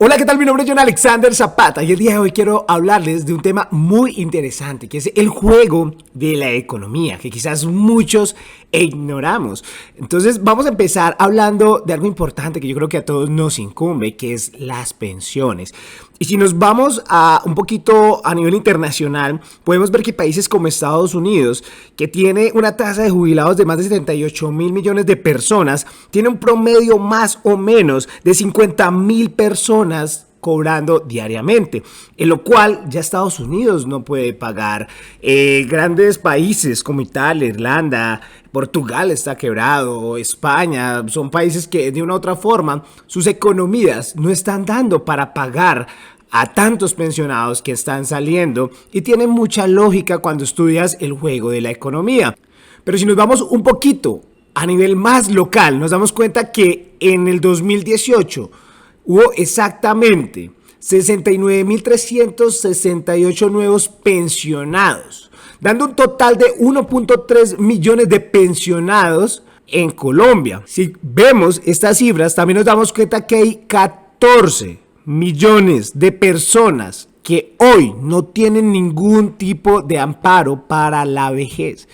Hola, ¿qué tal? Mi nombre es John Alexander Zapata y el día de hoy quiero hablarles de un tema muy interesante, que es el juego de la economía, que quizás muchos ignoramos. Entonces vamos a empezar hablando de algo importante que yo creo que a todos nos incumbe, que es las pensiones. Y si nos vamos a un poquito a nivel internacional, podemos ver que países como Estados Unidos, que tiene una tasa de jubilados de más de 78.000 millones de personas, tiene un promedio más o menos de 50.000 personas cobrando diariamente, en lo cual ya Estados Unidos no puede pagar. Grandes países como Italia, Irlanda, Portugal está quebrado, España, son países que de una u otra forma sus economías no están dando para pagar a tantos pensionados que están saliendo, y tiene mucha lógica cuando estudias el juego de la economía. Pero si nos vamos un poquito a nivel más local, nos damos cuenta que en el 2018 hubo exactamente 69.368 nuevos pensionados, dando un total de 1.3 millones de pensionados en Colombia. Si vemos estas cifras, también nos damos cuenta que hay 14 millones de personas que hoy no tienen ningún tipo de amparo para la vejez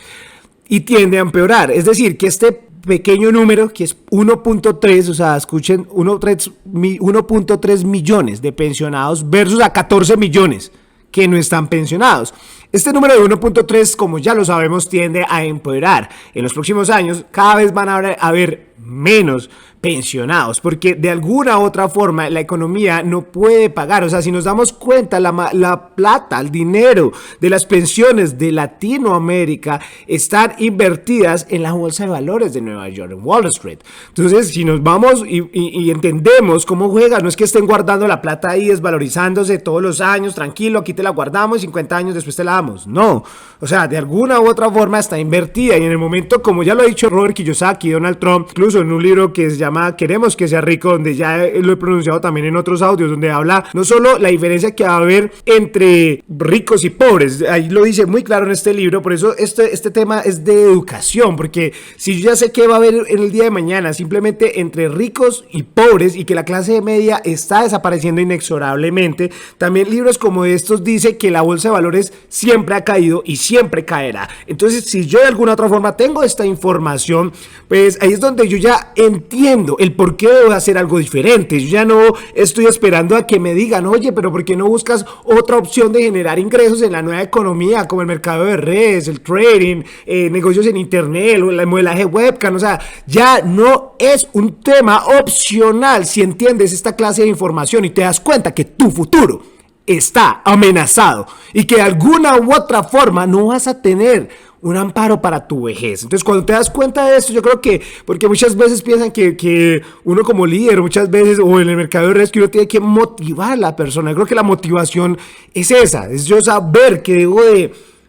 y tiende a empeorar. Es decir, que este pequeño número, que es 1.3, o sea, escuchen, 1.3 millones de pensionados versus a 14 millones que no están pensionados. Este número de 1.3, como ya lo sabemos, tiende a empeorar. En los próximos años cada vez van a haber menos pensionados, porque de alguna u otra forma la economía no puede pagar. O sea, si nos damos cuenta, la plata, el dinero de las pensiones de Latinoamérica están invertidas en la bolsa de valores de Nueva York, en Wall Street. Entonces, si nos vamos y entendemos cómo juega, no es que estén guardando la plata ahí desvalorizándose todos los años, tranquilo, aquí te la guardamos y 50 años después te la damos. No, o sea, de alguna u otra forma está invertida, y en el momento, como ya lo ha dicho Robert Kiyosaki, Donald Trump, incluso en un libro que se llama Queremos que sea rico, donde ya lo he pronunciado también en otros audios, donde habla no solo la diferencia que va a haber entre ricos y pobres, ahí lo dice muy claro en este libro. Por eso este tema es de educación, porque si yo ya sé que va a haber en el día de mañana simplemente entre ricos y pobres, y que la clase media está desapareciendo inexorablemente, también libros como estos dice que la bolsa de valores siempre ha caído y siempre caerá. Entonces, si yo de alguna otra forma tengo esta información, pues ahí es donde yo ya entiendo el por qué debo hacer algo diferente. Yo ya no estoy esperando a que me digan, oye, pero ¿por qué no buscas otra opción de generar ingresos en la nueva economía, como el mercado de redes, el trading, negocios en internet, el modelaje webcam? O sea, ya no es un tema opcional si entiendes esta clase de información y te das cuenta que tu futuro está amenazado y que de alguna u otra forma no vas a tener un amparo para tu vejez. Entonces, cuando te das cuenta de esto, yo creo que, porque muchas veces piensan que uno como líder, muchas veces, o en el mercado de redes, que uno tiene que motivar a la persona. Yo creo que la motivación es esa, es yo saber que debo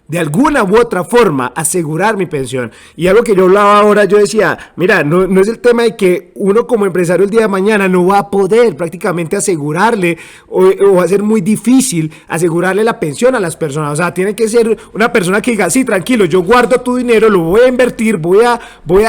de alguna u otra forma asegurar mi pensión. Y algo que yo hablaba ahora, yo decía, mira, no es el tema de que uno como empresario el día de mañana no va a poder prácticamente asegurarle, o va a ser muy difícil asegurarle la pensión a las personas. O sea, tiene que ser una persona que diga, sí, tranquilo, yo guardo tu dinero, lo voy a invertir, voy a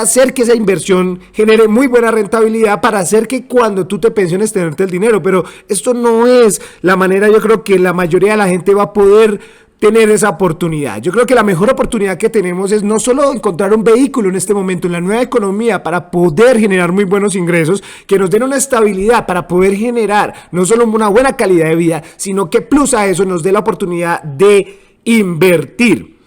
hacer que esa inversión genere muy buena rentabilidad para hacer que cuando tú te pensiones tenerte el dinero. Pero esto no es la manera, yo creo que la mayoría de la gente va a poder tener esa oportunidad. Yo creo que la mejor oportunidad que tenemos es no solo encontrar un vehículo en este momento en la nueva economía para poder generar muy buenos ingresos, que nos den una estabilidad para poder generar no solo una buena calidad de vida, sino que plus a eso nos dé la oportunidad de invertir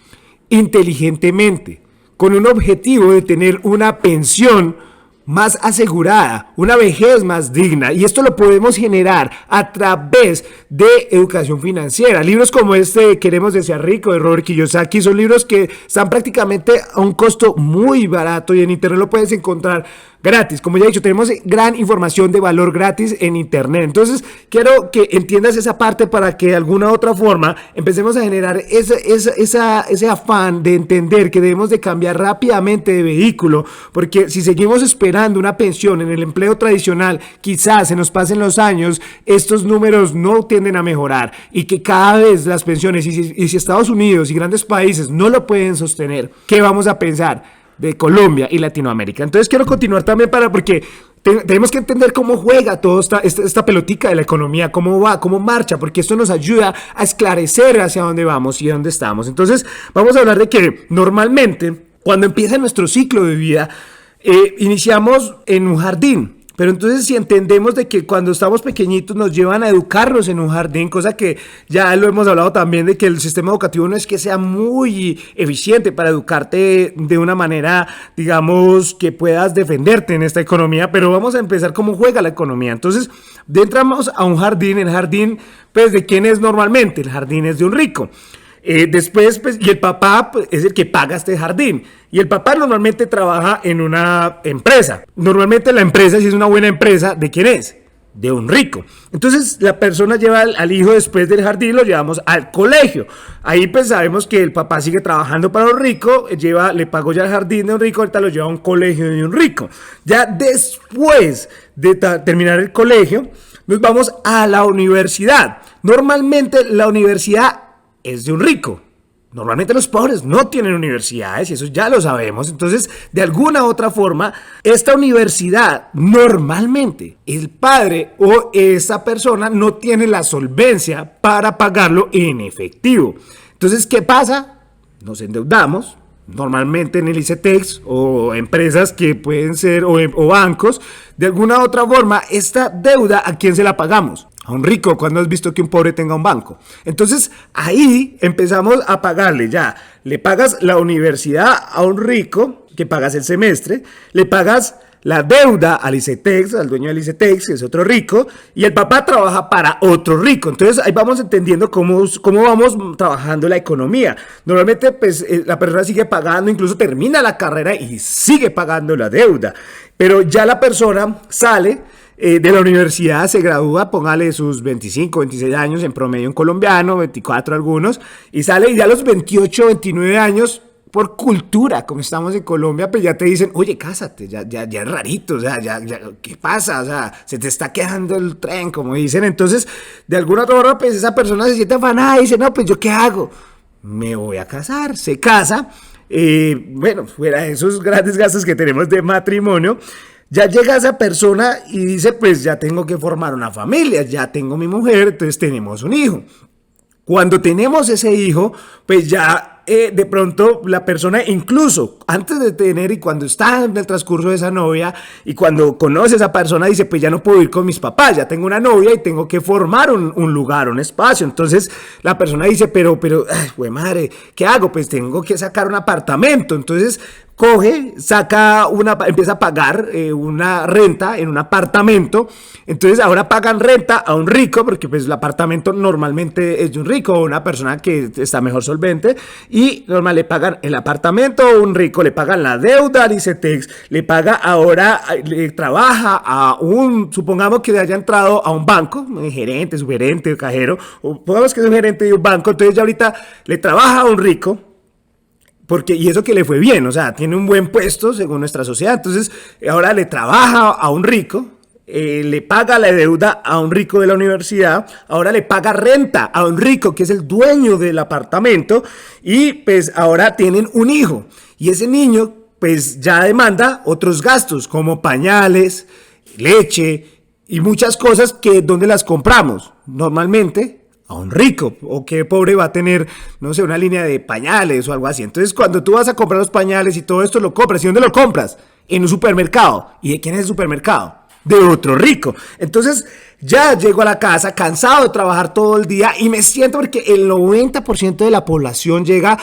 inteligentemente, con un objetivo de tener una pensión más asegurada, una vejez más digna. Y esto lo podemos generar a través de educación financiera. Libros como este, Queremos que sea rico, de Robert Kiyosaki, son libros que están prácticamente a un costo muy barato, y en internet lo puedes encontrar gratis. Como ya he dicho, tenemos gran información de valor gratis en internet. Entonces, quiero que entiendas esa parte para que de alguna u otra forma empecemos a generar ese afán de entender que debemos de cambiar rápidamente de vehículo, porque si seguimos esperando una pensión en el empleo tradicional, quizás se nos pasen los años, estos números no tienden a mejorar, y que cada vez las pensiones, y si Estados Unidos y grandes países no lo pueden sostener, ¿qué vamos a pensar de Colombia y Latinoamérica? Entonces quiero continuar también porque tenemos que entender cómo juega toda esta pelotica de la economía, cómo va, cómo marcha, porque esto nos ayuda a esclarecer hacia dónde vamos y dónde estamos. Entonces, vamos a hablar de que normalmente, cuando empieza nuestro ciclo de vida, iniciamos en un jardín. Pero entonces si entendemos de que cuando estamos pequeñitos nos llevan a educarnos en un jardín, cosa que ya lo hemos hablado también, de que el sistema educativo no es que sea muy eficiente para educarte de una manera, digamos, que puedas defenderte en esta economía, pero vamos a empezar cómo juega la economía. Entonces entramos a un jardín, el jardín, pues, ¿de quién es normalmente? El jardín es de un rico. Después, pues, y el papá pues, es el que paga este jardín. Y el papá normalmente trabaja en una empresa. Normalmente la empresa, si es una buena empresa, ¿de quién es? De un rico. Entonces la persona lleva al hijo después del jardín, lo llevamos al colegio. Ahí pues sabemos que el papá sigue trabajando para un rico, le pagó ya el jardín de un rico, ahorita lo lleva a un colegio de un rico. Ya después de terminar el colegio, nos vamos a la universidad. Normalmente la universidad es de un rico. Normalmente los pobres no tienen universidades y eso ya lo sabemos. Entonces, de alguna u otra forma, esta universidad normalmente el padre o esa persona no tiene la solvencia para pagarlo en efectivo. Entonces, ¿qué pasa? Nos endeudamos. Normalmente en el ICETEX o empresas que pueden ser o bancos, de alguna u otra forma, esta deuda, ¿a quién se la pagamos? A un rico. ¿Cuándo has visto que un pobre tenga un banco? Entonces ahí empezamos a pagarle ya. Le pagas la universidad a un rico, que pagas el semestre, le pagas la deuda al ICETEX, al dueño del ICETEX, que es otro rico, y el papá trabaja para otro rico. Entonces ahí vamos entendiendo cómo vamos trabajando la economía. Normalmente pues la persona sigue pagando, incluso termina la carrera y sigue pagando la deuda. Pero ya la persona sale de la universidad, se gradúa, póngale sus 25, 26 años en promedio en colombiano, 24 algunos, y sale y ya a los 28, 29 años, por cultura, como estamos en Colombia, pues ya te dicen, oye, cásate, ya es rarito, o sea, ya, ¿qué pasa? O sea, se te está quedando el tren, como dicen. Entonces, de alguna otra forma, pues esa persona se siente afanada y dice, no, pues ¿yo qué hago? Me voy a casar, se casa, bueno, fuera de esos grandes gastos que tenemos de matrimonio, ya llega esa persona y dice, pues ya tengo que formar una familia, ya tengo mi mujer, entonces tenemos un hijo. Cuando tenemos ese hijo, pues ya de pronto la persona, incluso antes de tener y cuando está en el transcurso de esa novia y cuando conoce a esa persona, dice, pues ya no puedo ir con mis papás, ya tengo una novia y tengo que formar un lugar, un espacio. Entonces la persona dice, pero, ay, güey madre, ¿qué hago? Pues tengo que sacar un apartamento. Entonces coge, empieza a pagar una renta en un apartamento. Entonces ahora pagan renta a un rico, porque pues el apartamento normalmente es de un rico o una persona que está mejor solvente, y normal le pagan el apartamento a un rico, le pagan la deuda al ICETEX, le paga ahora, le trabaja a supongamos que haya entrado a un banco, un gerente, subgerente, cajero, o pongamos que es un gerente de un banco, entonces ya ahorita le trabaja a un rico, y eso que le fue bien, o sea, tiene un buen puesto según nuestra sociedad. Entonces ahora le trabaja a un rico, le paga la deuda a un rico de la universidad, ahora le paga renta a un rico que es el dueño del apartamento, y pues ahora tienen un hijo, y ese niño pues ya demanda otros gastos como pañales, leche y muchas cosas que ¿dónde las compramos? Normalmente a un rico, o qué pobre va a tener, no sé, una línea de pañales o algo así. Entonces cuando tú vas a comprar los pañales y todo esto lo compras, ¿y dónde lo compras? En un supermercado. ¿Y de quién es el supermercado? De otro rico. Entonces ya llego a la casa cansado de trabajar todo el día y me siento, porque el 90% de la población llega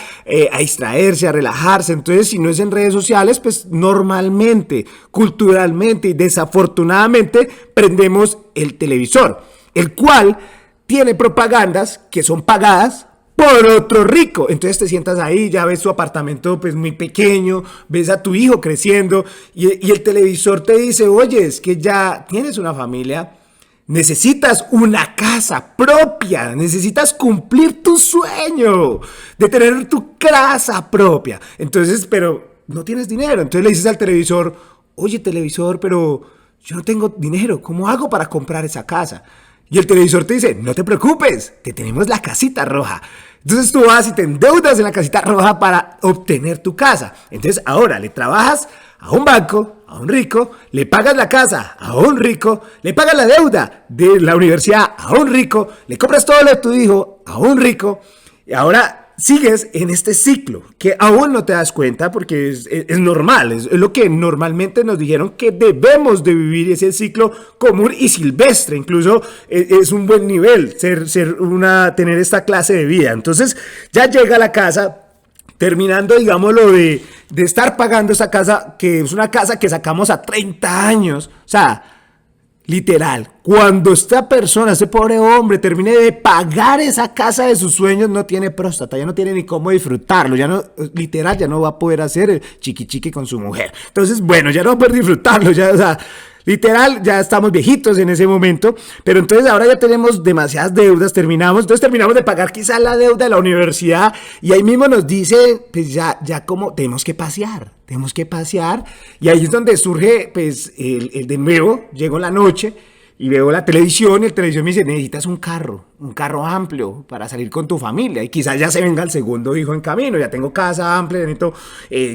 a distraerse, a relajarse. Entonces si no es en redes sociales, pues normalmente, culturalmente y desafortunadamente prendemos el televisor, el cual tiene propagandas que son pagadas por otro rico. Entonces te sientas ahí, ya ves tu apartamento pues muy pequeño, ves a tu hijo creciendo y el televisor te dice, oye, es que ya tienes una familia, necesitas una casa propia, necesitas cumplir tu sueño de tener tu casa propia. Entonces, pero no tienes dinero. Entonces le dices al televisor, oye, televisor, pero yo no tengo dinero, ¿cómo hago para comprar esa casa? Y el televisor te dice, no te preocupes, te tenemos la casita roja. Entonces tú vas y te endeudas en la casita roja para obtener tu casa. Entonces ahora le trabajas a un banco, a un rico, le pagas la casa a un rico, le pagas la deuda de la universidad a un rico, le compras todo lo de tu hijo a un rico, y ahora sigues en este ciclo que aún no te das cuenta porque es normal, es lo que normalmente nos dijeron que debemos de vivir, y es el ciclo común y silvestre. Incluso es un buen nivel tener esta clase de vida. Entonces ya llega a la casa, terminando, digámoslo, de estar pagando esa casa, que es una casa que sacamos a 30 años, o sea, literal, cuando esta persona, este pobre hombre, termine de pagar esa casa de sus sueños, no tiene próstata, ya no tiene ni cómo disfrutarlo, ya no, literal, ya no va a poder hacer el chiqui chiqui con su mujer. Entonces, bueno, ya no va a poder disfrutarlo, ya, o sea, literal, ya estamos viejitos en ese momento, pero entonces ahora ya tenemos demasiadas deudas, terminamos de pagar quizás la deuda de la universidad, y ahí mismo nos dice, pues ya como tenemos que pasear, y ahí es donde surge, pues, el de nuevo, llego en la noche, y veo la televisión, y el televisión me dice, necesitas un carro amplio para salir con tu familia, y quizás ya se venga el segundo hijo en camino, ya tengo casa amplia, necesito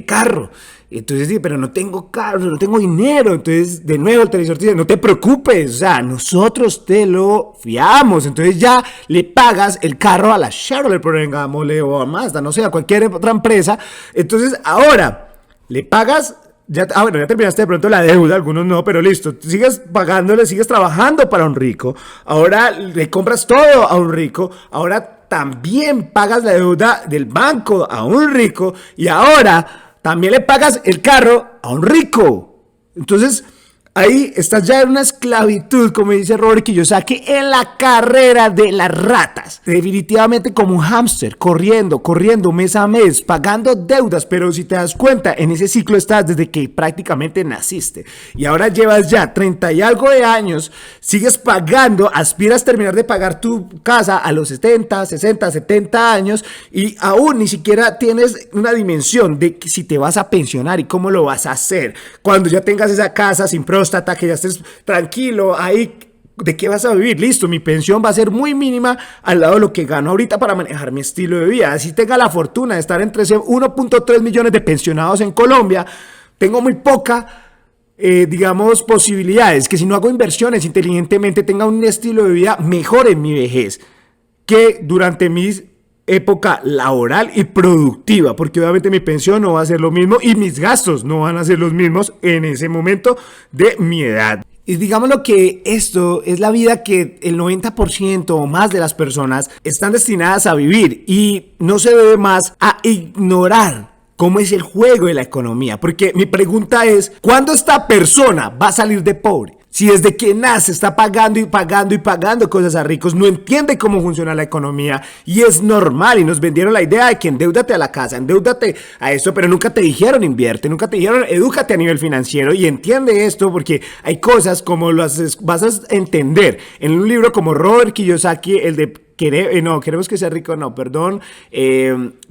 carro. Entonces dice, pero no tengo carro, no tengo dinero. Entonces de nuevo el televisor te dice, no te preocupes, o sea, nosotros te lo fiamos. Entonces ya le pagas el carro a la Chevrolet, pongámosle, o a Mazda, no sé, a cualquier otra empresa. Entonces ahora le pagas. Ya terminaste de pronto la deuda, algunos no, pero listo, sigues pagándole, sigues trabajando para un rico, ahora le compras todo a un rico, ahora también pagas la deuda del banco a un rico, y ahora también le pagas el carro a un rico. Entonces, ahí estás ya en una esclavitud, como dice Robert Kiyosaki, en la carrera de las ratas. Definitivamente como un hámster, corriendo mes a mes, pagando deudas. Pero si te das cuenta, en ese ciclo estás desde que prácticamente naciste. Y ahora llevas ya 30 y algo de años, sigues pagando, aspiras a terminar de pagar tu casa a los 70, 60, 70 años, y aún ni siquiera tienes una dimensión de si te vas a pensionar y cómo lo vas a hacer. Cuando ya tengas esa casa sin próstata, que ya estés tranquilo ahí, ¿de qué vas a vivir? Listo, mi pensión va a ser muy mínima al lado de lo que gano ahorita para manejar mi estilo de vida. Así tenga la fortuna de estar entre 1.3 millones de pensionados en Colombia, tengo muy poca, digamos, posibilidades que si no hago inversiones inteligentemente tenga un estilo de vida mejor en mi vejez que durante mis época laboral y productiva, porque obviamente mi pensión no va a ser lo mismo y mis gastos no van a ser los mismos en ese momento de mi edad. Y digámoslo que esto es la vida que el 90% o más de las personas están destinadas a vivir, y no se debe más a ignorar cómo es el juego de la economía, porque mi pregunta es, ¿cuándo esta persona va a salir de pobre? Si desde que nace está pagando y pagando cosas a ricos, no entiende cómo funciona la economía, y es normal, y nos vendieron la idea de que endeúdate a la casa, endeúdate a esto, pero nunca te dijeron invierte, nunca te dijeron edúcate a nivel financiero, y entiende esto porque hay cosas como las vas a entender en un libro como Robert Kiyosaki, el de queremos que sea rico,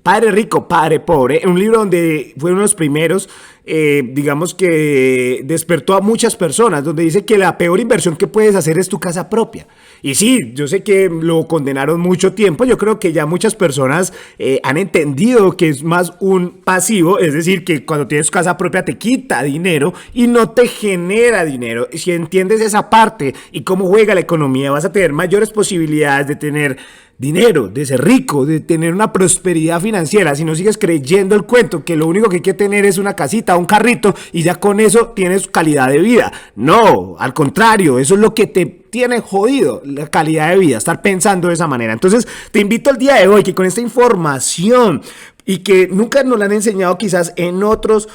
Padre Rico, Padre Pobre, un libro donde fue uno de los primeros, digamos que despertó a muchas personas, donde dice que la peor inversión que puedes hacer es tu casa propia. Y sí, yo sé que lo condenaron mucho tiempo, yo creo que ya muchas personas han entendido que es más un pasivo, es decir, que cuando tienes casa propia te quita dinero y no te genera dinero. Si entiendes esa parte y cómo juega la economía, vas a tener mayores posibilidades de tener dinero, de ser rico, de tener una prosperidad financiera. Si no sigues creyendo el cuento que lo único que hay que tener es una casita, un carrito, y ya con eso tienes calidad de vida. No, al contrario, eso es lo que te tiene jodido, la calidad de vida, estar pensando de esa manera. Entonces te invito el día de hoy que con esta información, y que nunca nos la han enseñado quizás en otros,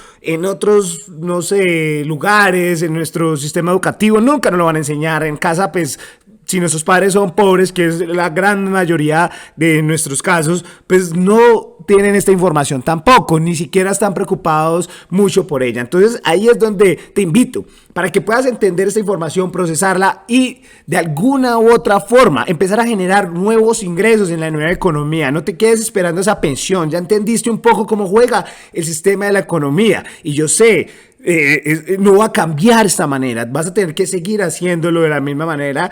no sé, lugares, en nuestro sistema educativo, nunca nos lo van a enseñar en casa, pues. Si nuestros padres son pobres, que es la gran mayoría de nuestros casos, pues no tienen esta información tampoco, ni siquiera están preocupados mucho por ella. Entonces ahí es donde te invito para que puedas entender esta información, procesarla y de alguna u otra forma empezar a generar nuevos ingresos en la nueva economía. No te quedes esperando esa pensión, ya entendiste un poco cómo juega el sistema de la economía, y yo sé, no va a cambiar esta manera, vas a tener que seguir haciéndolo de la misma manera,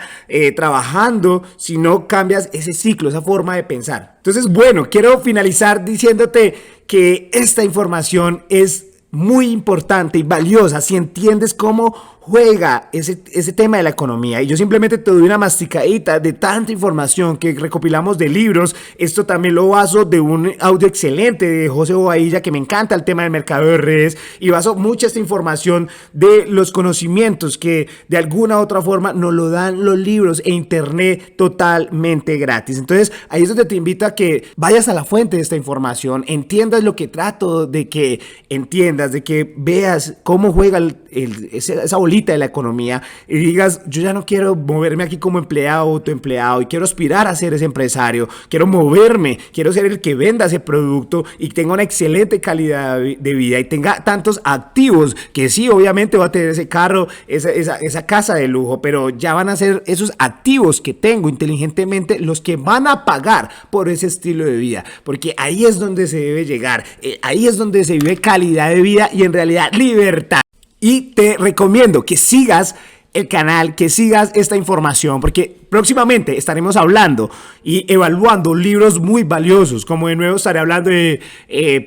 trabajando, si no cambias ese ciclo, esa forma de pensar. Entonces, bueno, quiero finalizar diciéndote que esta información es muy importante y valiosa si entiendes cómo juega ese tema de la economía. Y yo simplemente te doy una masticadita de tanta información que recopilamos de libros. Esto también lo baso de un audio excelente de José Bobadilla, que me encanta el tema del mercado de redes, y baso mucha esta información de los conocimientos que de alguna u otra forma nos lo dan los libros e internet totalmente gratis. Entonces ahí es donde te invito a que vayas a la fuente de esta información, entiendas lo que trato de que entiendas, de que veas cómo juega esa bolita de la economía y digas: yo ya no quiero moverme aquí como empleado o autoempleado y quiero aspirar a ser ese empresario, quiero moverme, quiero ser el que venda ese producto y tenga una excelente calidad de vida y tenga tantos activos, que sí, obviamente va a tener ese carro, esa casa de lujo, pero ya van a ser esos activos que tengo inteligentemente los que van a pagar por ese estilo de vida, porque ahí es donde se debe llegar, ahí es donde se vive calidad de vida y en realidad libertad. Y te recomiendo que sigas el canal, que sigas esta información, porque próximamente estaremos hablando y evaluando libros muy valiosos, como de nuevo estaré hablando de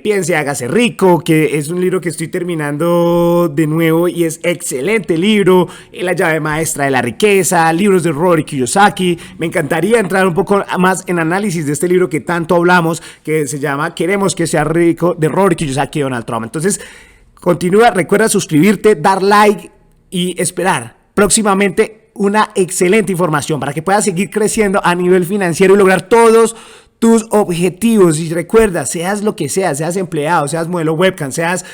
Piense, hágase rico, que es un libro que estoy terminando de nuevo y es excelente libro, La llave maestra de la riqueza, libros de Robert Kiyosaki. Me encantaría entrar un poco más en análisis de este libro que tanto hablamos, que se llama Queremos que sea rico, de Robert Kiyosaki y Donald Trump. Entonces, continúa, recuerda suscribirte, dar like y esperar próximamente una excelente información para que puedas seguir creciendo a nivel financiero y lograr todos tus objetivos. Y recuerda, seas lo que seas, seas empleado, seas modelo webcam, seas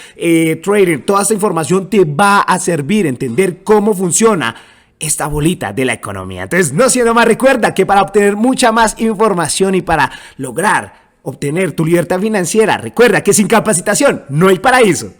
trader, toda esta información te va a servir a entender cómo funciona esta bolita de la economía. Entonces, no siendo más, recuerda que para obtener mucha más información y para lograr obtener tu libertad financiera, recuerda que sin capacitación no hay paraíso.